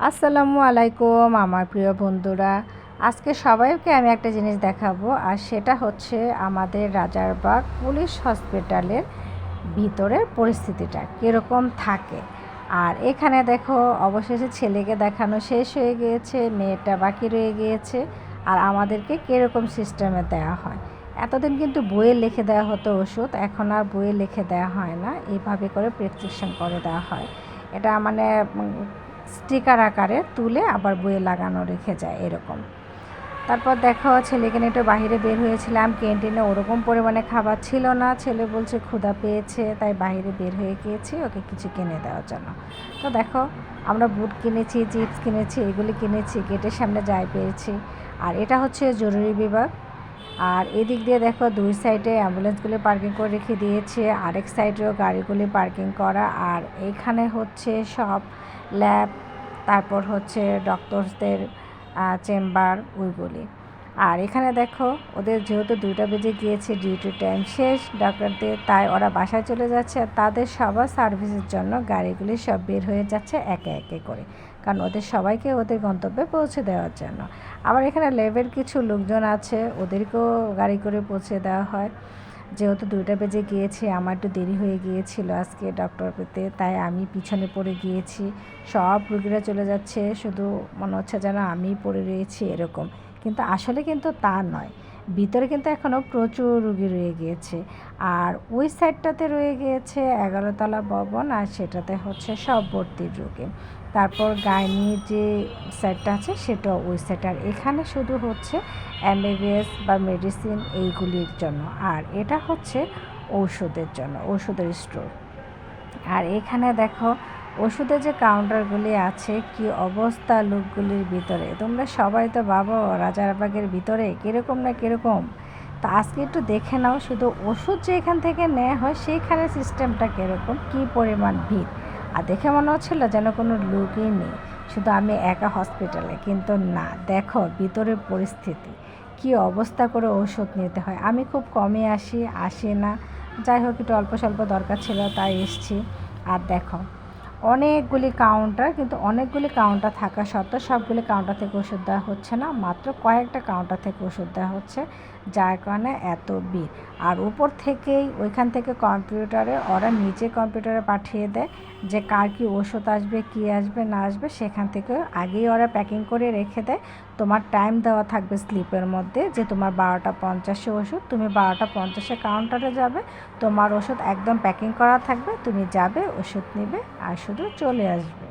আসসালামু আলাইকুম আমার প্রিয় বন্ধুরা। আজকে সবাইকে আমি একটা জিনিস দেখাবো, আর সেটা হচ্ছে আমাদের রাজারবাগ পুলিশ হসপিটালের ভিতরের পরিস্থিতিটা কীরকম থাকে। আর এখানে দেখো, অবশেষে ছেলেকে দেখানো শেষ হয়ে গিয়েছে, মেয়েটা বাকি রয়ে গিয়েছে। আর আমাদেরকে কীরকম সিস্টেমে দেওয়া হয়, এতদিন কিন্তু বইয়ে লিখে দেওয়া হতো ওষুধ, এখন আর বইয়ে লিখে দেওয়া হয় না, এইভাবে করে প্রেসক্রিপশন করে দেওয়া হয়। এটা মানে স্টিকার আকারে তুলে আবার বইয়ে লাগানো রেখে যায় এরকম। তারপর দেখো, ছেলেকে নিয়ে একটু বাইরে বের হয়েছিলাম, ক্যান্টিনে ওরকম পরিমাণে খাবার ছিল না, ছেলে বলছে ক্ষুধা পেয়েছে, তাই বাইরে বের হয়ে গিয়েছি ওকে কিছু কিনে দেওয়ার জন্য। তো দেখো, আমরা বুট কিনেছি, চিপস কিনেছি, এগুলি কিনেছি, গেটের সামনে যাই পেয়েছি। আর এটা হচ্ছে জরুরি বিভাগ। আর এদিক দিয়ে দেখো, দুই সাইডে অ্যাম্বুলেন্সগুলি পার্কিং করে রেখে দিয়েছে, আরেক সাইডেও গাড়িগুলি পার্কিং করা। আর এইখানে হচ্ছে সব ল্যাব, তারপর হচ্ছে ডক্টরসদের চেম্বার, ওইগুলি। আর এখানে দেখো, ওদের যেহেতু 2টা বেজে গিয়েছে, ডিউটি টাইম শেষ ডক্টরদের, তাই ওরা বাসায় চলে যাচ্ছে। আর তাদের সবার সার্ভিসের জন্য গাড়িগুলি সব বের হয়ে যাচ্ছে একে একে করে, কারণ ওদের সবাইকে ওদের গন্তব্যে পৌঁছে দেওয়ার জন্য। আবার এখানে ল্যাবের কিছু লোকজন আছে, ওদেরকেও গাড়ি করে পৌঁছে দেওয়া হয়। যেহেতু 2টা বেজে গিয়েছে, আমার একটু দেরি হয়ে গিয়েছিল আজকে ডক্টর পেতে, তাই আমি পিছনে পড়ে গিয়েছি। সব রুগীরা চলে যাচ্ছে, শুধু মনে হচ্ছে যেন আমিই পড়ে রয়েছি এরকম, কিন্তু আসলে কিন্তু তা নয়। ভিতরে কিন্তু এখনও প্রচুর রুগী রয়ে গিয়েছে। আর ওই সাইডটাতে রয়ে গিয়েছে 11তলা ভবন, আর সেটাতে হচ্ছে সব ভর্তির রুগী। তারপর গাইনি যে সাইডটা আছে সেটাও ওই সাইড। আর এখানে শুধু হচ্ছে এমবিবিএস বা মেডিসিন এইগুলির জন্য, আর এটা হচ্ছে ঔষধের জন্য, ঔষধের স্টোর। আর এখানে দেখো, ওষুধের যে কাউন্টারগুলি আছে, কি অবস্থা লোকগুলির ভিতরে, তোমরা সবাই তো ভাবো রাজারবাগের ভিতরে কীরকম না কীরকম। তা আজকে একটু দেখে নাও, শুধু ওষুধ যে এখান থেকে নেওয়া হয় সেইখানে সিস্টেমটা কীরকম, কী পরিমাণ ভিড়। আর দেখে মনে হচ্ছিল যেন কোনো লোকই নেই, শুধু আমি একা হসপিটালে, কিন্তু না, দেখো ভিতরের পরিস্থিতি কি অবস্থা করে ওষুধ নিতে হয়। আমি খুব কমই আসি না, যাই হোক একটু অল্প স্বল্প দরকার ছিল তাই এসছি। আর দেখো, অনেকগুলি কাউন্টার, কিন্তু অনেকগুলি কাউন্টার থাকা সত্ত্বেও সবগুলি কাউন্টার থেকে ওষুধ দেওয়া হচ্ছে না, মাত্র কয়েকটা কাউন্টার থেকে ওষুধ দেওয়া হচ্ছে, যার কারণে এত ভিড়। আর উপর থেকেই ওইখান থেকে কম্পিউটারে ওরা নিচে কম্পিউটারে পাঠিয়ে দেয় যে কার কী ওষুধ আসবে, কী আসবে না আসবে, সেখান থেকে আগেই ওরা প্যাকিং করে রেখে দেয়। তোমার টাইম দেওয়া থাকবে স্লিপের মধ্যে যে তোমার 12টা 50-এ ওষুধ, তুমি 12টা 50-এ কাউন্টারে যাবে, তোমার ওষুধ একদম প্যাকিং করা থাকবে, তুমি যাবে, ওষুধ নেবে আর শুধু চলে আসবে।